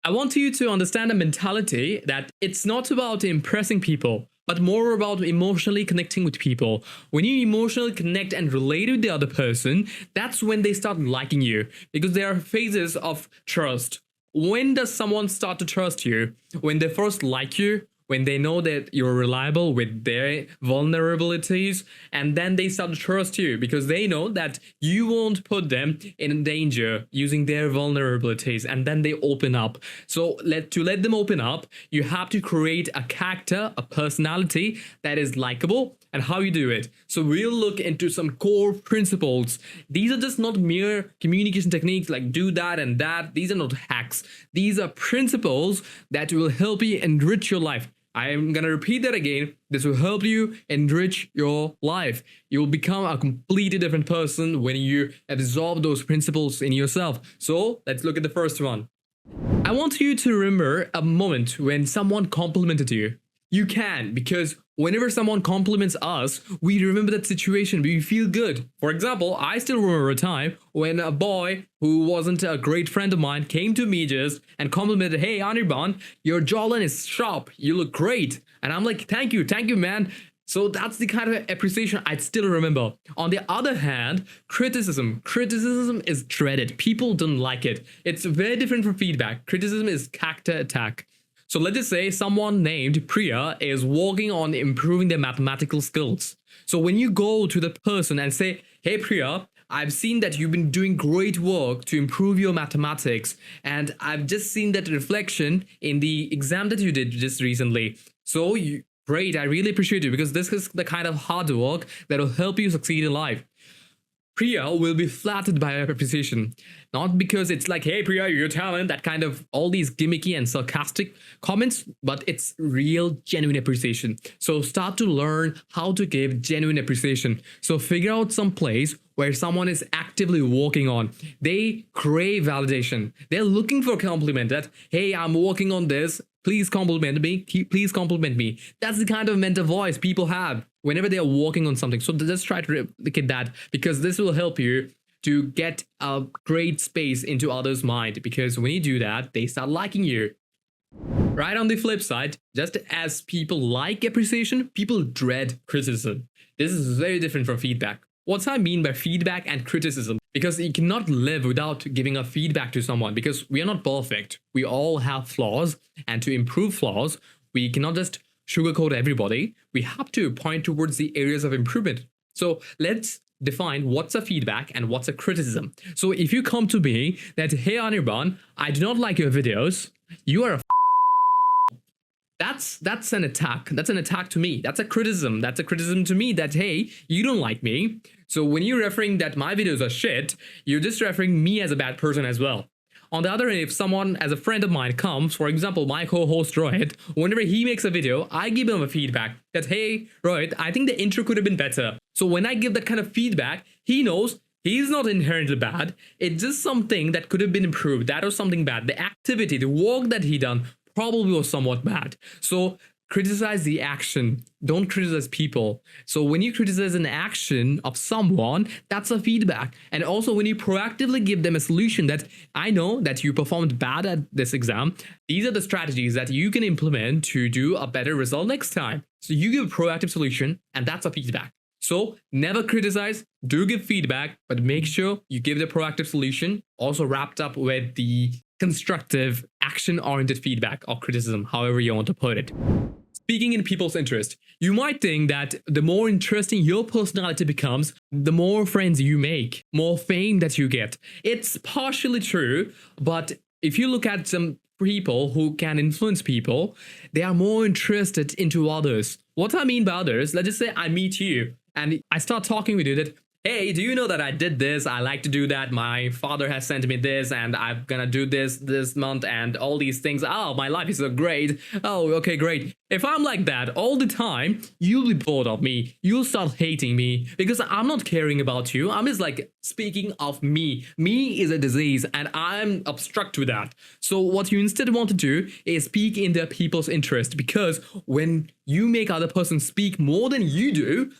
I want you to understand a mentality that it's not about impressing people, but more about emotionally connecting with people. When you emotionally connect and relate with the other person, that's when they start liking you, because there are phases of trust. When does someone start to trust you? When they first like you, when they know that you're reliable with their vulnerabilities, and then they start to trust you because they know that you won't put them in danger using their vulnerabilities, and then they open up. So to let them open up, you have to create a character, a personality that is likable. And how you do it. So we'll look into some core principles. These are just not mere communication techniques like do that and that. These are not hacks. These are principles that will help you enrich your life. I'm gonna repeat that again. This will help you enrich your life. You'll become a completely different person when you absorb those principles in yourself. So let's look at the first one. I want you to remember a moment when someone complimented you. You can, because whenever someone compliments us, we remember that situation, we feel good. For example, I still remember a time when a boy who wasn't a great friend of mine came to me just and complimented, "Hey Anirban, your jawline is sharp, you look great." And I'm like, thank you, man. So that's the kind of appreciation I still remember. On the other hand, criticism is dreaded. People don't like it. It's very different from feedback. Criticism is character attack. So let's just say someone named Priya is working on improving their mathematical skills. So when you go to the person and say, "Hey Priya, I've seen that you've been doing great work to improve your mathematics, and I've just seen that reflection in the exam that you did just recently. So great, I really appreciate you, because this is the kind of hard work that will help you succeed in life." Priya will be flattered by your appreciation. Not because it's like, "Hey Priya, your talent," that kind of all these gimmicky and sarcastic comments, but it's real, genuine appreciation. So start to learn how to give genuine appreciation. So figure out some place where someone is actively working on. They crave validation. They're looking for a compliment that, "Hey, I'm working on this. Please compliment me. Please compliment me." That's the kind of mental voice people have whenever they are working on something. So just try to replicate that, because this will help you to get a great space into others' mind, because when you do that, they start liking you. Right on the flip side, just as people like appreciation, people dread criticism. This is very different from feedback. What I mean by feedback and criticism, because you cannot live without giving a feedback to someone, because we are not perfect. We all have flaws, and to improve flaws, we cannot just sugarcoat everybody. We have to point towards the areas of improvement. So let's define what's a feedback and what's a criticism. So if you come to me that, "Hey Anirban, I do not like your videos, you are a that's an attack. That's an attack to me. That's a criticism. That's a criticism to me that, hey, you don't like me. So when you're referring that my videos are shit, you're just referring me as a bad person as well. On the other hand, if someone as a friend of mine comes, for example, my co-host Rohit, whenever he makes a video, I give him a feedback that, "Hey Rohit, I think the intro could have been better." So when I give that kind of feedback, he knows he's not inherently bad. It's just something that could have been improved. That was something bad. The activity, the work that he done probably was somewhat bad. So criticize the action. Don't criticize people. So when you criticize an action of someone, that's a feedback. And also when you proactively give them a solution that, "I know that you performed bad at this exam. These are the strategies that you can implement to do a better result next time." So you give a proactive solution, and that's a feedback. So never criticize, do give feedback, but make sure you give the proactive solution, also wrapped up with the constructive, action-oriented feedback or criticism, however you want to put it. Speaking in people's interest, you might think that the more interesting your personality becomes, the more friends you make, more fame that you get. It's partially true, but if you look at some people who can influence people, they are more interested into others. What I mean by others, let's just say I meet you and I start talking with you that, "Hey, do you know that I did this? I like to do that. My father has sent me this, and I'm gonna do this month, and all these things. Oh, my life is so great. Oh, okay, great." If I'm like that all the time, you'll be bored of me. You'll start hating me because I'm not caring about you. I'm just like speaking of me. Me is a disease, and I'm obstruct with that. So what you instead want to do is speak in their people's interest, because when you make other person speak more than you do,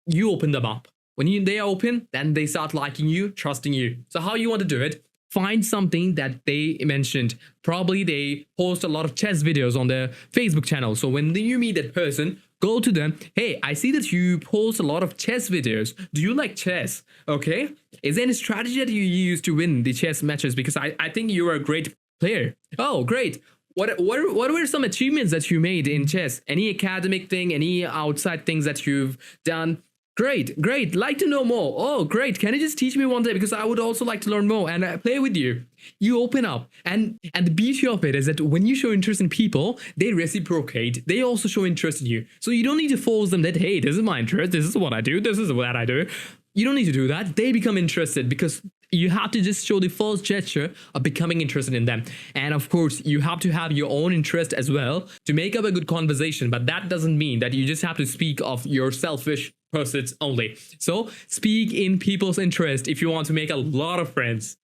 you open them up. When they are open, then they start liking you, trusting you. So how you want to do it? find something that they mentioned. Probably they post a lot of chess videos on their Facebook channel. So when you meet that person, go to them. Hey, I see that you post a lot of chess videos. Do you like chess? Okay. Is there any strategy that you use to win the chess matches? Because I think you are a great player. Oh, great. What were some achievements that you made in chess? Any academic thing, any outside things that you've done? Great. Like to know more. Oh, great. Can you just teach me one day? Because I would also like to learn more and play with you. You open up. And the beauty of it is that when you show interest in people, they reciprocate. They also show interest in you. So you don't need to force them that, hey, this is my interest. This is what I do. This is what I do. You don't need to do that. They become interested because you have to just show the first gesture of becoming interested in them. And of course, you have to have your own interest as well to make up a good conversation. But that doesn't mean that you just have to speak of your selfish pursuits only. So speak in people's interest if you want to make a lot of friends.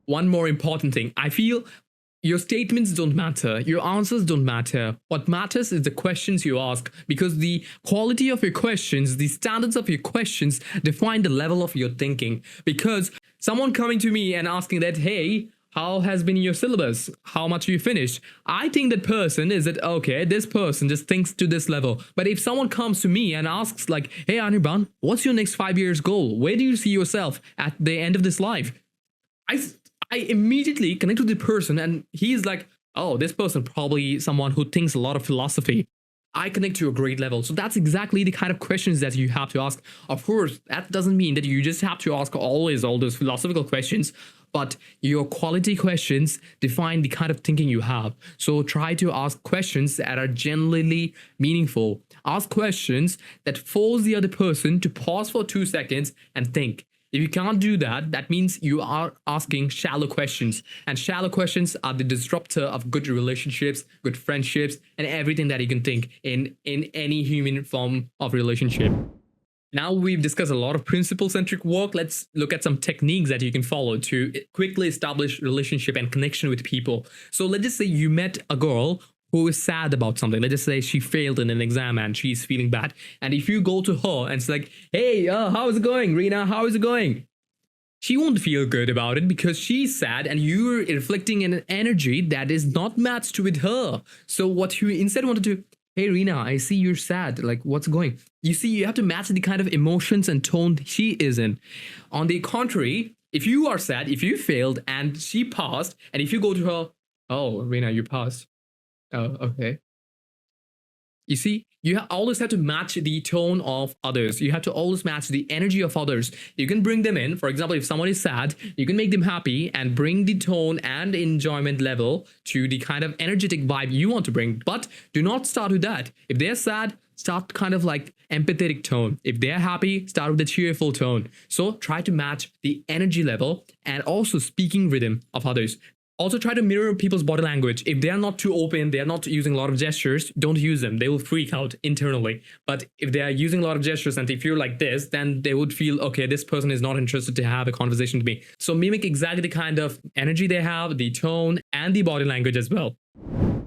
One more important thing. I feel your statements don't matter. Your answers don't matter. What matters is the questions you ask, because the quality of your questions, the standards of your questions define the level of your thinking. Because someone coming to me and asking that, hey, how has been your syllabus? How much you finished? I think that person is that, okay, this person just thinks to this level. But if someone comes to me and asks like, hey, Anirban, what's your next 5 years goal? Where do you see yourself at the end of this life? I immediately connect with the person and he's like, oh, this person probably someone who thinks a lot of philosophy. I connect to a great level. So that's exactly the kind of questions that you have to ask. Of course, that doesn't mean that you just have to ask always all those philosophical questions, but your quality questions define the kind of thinking you have. So try to ask questions that are genuinely meaningful. Ask questions that force the other person to pause for 2 seconds and think. If you can't do that, that means you are asking shallow questions. And shallow questions are the disruptor of good relationships, good friendships, and everything that you can think in any human form of relationship. Now we've discussed a lot of principle-centric work. Let's look at some techniques that you can follow to quickly establish relationship and connection with people. So let's just say you met a girl who is sad about something. Let's just say she failed in an exam and she's feeling bad. And if you go to her and it's like, hey, how is it going, Rina? How is it going? She won't feel good about it because she's sad and you're reflecting an energy that is not matched with her. So what you instead want to do, hey, Rina, I see you're sad. Like, what's going? You see, you have to match the kind of emotions and tone she is in. On the contrary, if you are sad, if you failed and she passed, and if you go to her, oh, Rina, you passed. Oh, okay. You see, you always have to match the tone of others. You have to always match the energy of others. You can bring them in. For example, if someone is sad, you can make them happy and bring the tone and enjoyment level to the kind of energetic vibe you want to bring. But do not start with that. If they're sad, start kind of like empathetic tone. If they're happy, start with the cheerful tone. So try to match the energy level and also speaking rhythm of others. Also try to mirror people's body language. If they are not too open, they are not using a lot of gestures, don't use them. They will freak out internally. But if they are using a lot of gestures and if you're like this, then they would feel, okay, this person is not interested to have a conversation with me. So mimic exactly the kind of energy they have, the tone, and the body language as well.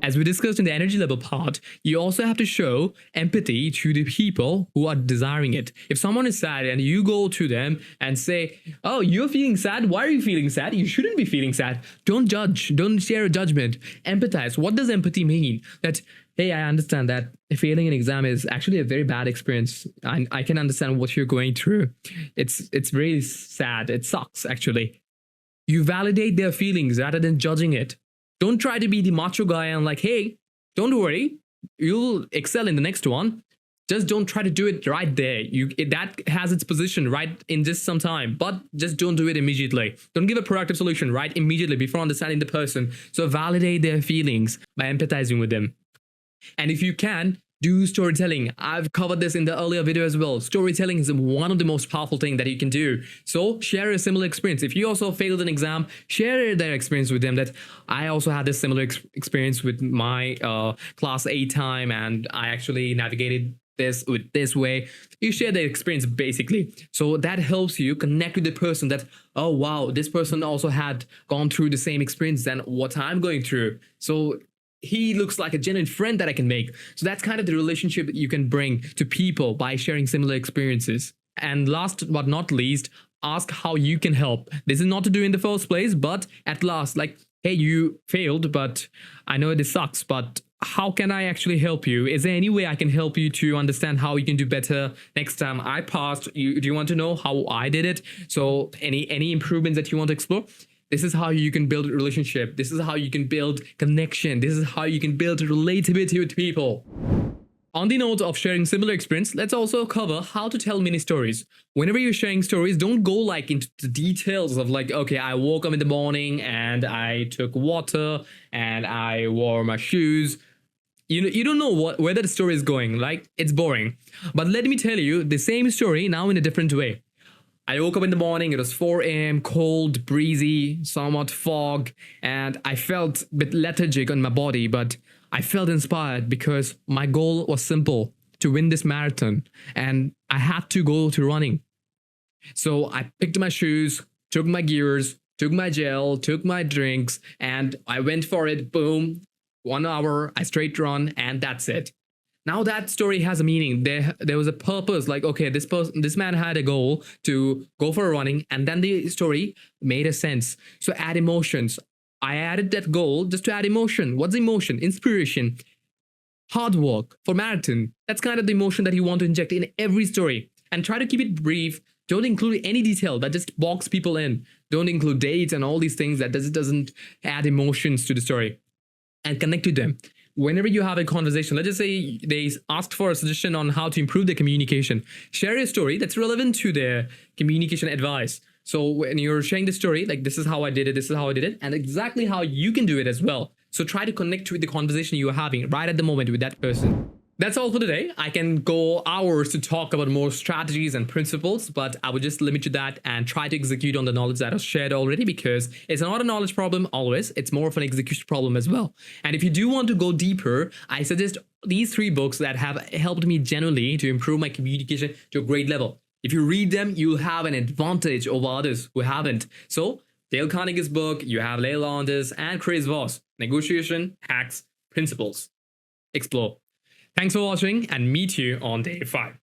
As we discussed in the energy level part, you also have to show empathy to the people who are desiring it. If someone is sad and you go to them and say, oh, you're feeling sad? Why are you feeling sad? You shouldn't be feeling sad. Don't judge. Don't share a judgment. Empathize. What does empathy mean? That, hey, I understand that failing an exam is actually a very bad experience. I can understand what you're going through. It's really sad. It sucks, actually. You validate their feelings rather than judging it. Don't try to be the macho guy and like, hey, don't worry, you'll excel in the next one. Just don't try to do it right there. That has its position right in just some time, but just don't do it immediately. Don't give a proactive solution right immediately before understanding the person. So validate their feelings by empathizing with them. And if you can, do storytelling. I've covered this in the earlier video as well. Storytelling is one of the most powerful things that you can do. So share a similar experience. If you also failed an exam, share their experience with them that I also had this similar experience with my class A time and I actually navigated this with this way. You share their experience basically. So that helps you connect with the person that, oh wow, this person also had gone through the same experience than what I'm going through. So he looks like a genuine friend that I can make. So that's kind of the relationship that you can bring to people by sharing similar experiences. And last but not least, ask how you can help. This is not to do in the first place, but at last, like, hey, you failed, but I know this sucks, but how can I actually help you? Is there any way I can help you to understand how you can do better next time I passed? Do you want to know how I did it? So any improvements that you want to explore? This is how you can build a relationship. This is how you can build connection. This is how you can build relatability with people. On the note of sharing similar experience, let's also cover how to tell mini stories. Whenever you're sharing stories, don't go like into the details of like, okay, I woke up in the morning and I took water and I wore my shoes. You don't know whether the story is going, like it's boring. But let me tell you the same story now in a different way. I woke up in the morning, it was 4 a.m, cold, breezy, somewhat fog, and I felt a bit lethargic on my body, but I felt inspired because my goal was simple, to win this marathon, and I had to go to running. So I picked my shoes, took my gears, took my gel, took my drinks, and I went for it, boom, 1 hour, I straight run, and that's it. Now that story has a meaning. There was a purpose. Like, okay, this man had a goal to go for a running, and then the story made a sense. So add emotions. I added that goal just to add emotion. What's emotion? Inspiration, hard work for marathon. That's kind of the emotion that you want to inject in every story. And try to keep it brief. Don't include any detail that just box people in. Don't include dates and all these things that doesn't add emotions to the story. And connect to them. Whenever you have a conversation, let's just say they asked for a suggestion on how to improve their communication. Share a story that's relevant to their communication advice. So when you're sharing the story, like this is how I did it, this is how I did it, and exactly how you can do it as well. So try to connect with the conversation you're having right at the moment with that person. That's all for today. I can go hours to talk about more strategies and principles, but I would just limit to that and try to execute on the knowledge that I've shared already, because it's not a knowledge problem always. It's more of an execution problem as well. And if you do want to go deeper, I suggest these 3 books that have helped me genuinely to improve my communication to a great level. If you read them, you'll have an advantage over others who haven't. So Dale Carnegie's book, you have Leila Anders and Chris Voss, Negotiation, Hacks, Principles. Explore. Thanks for watching and meet you on day 5.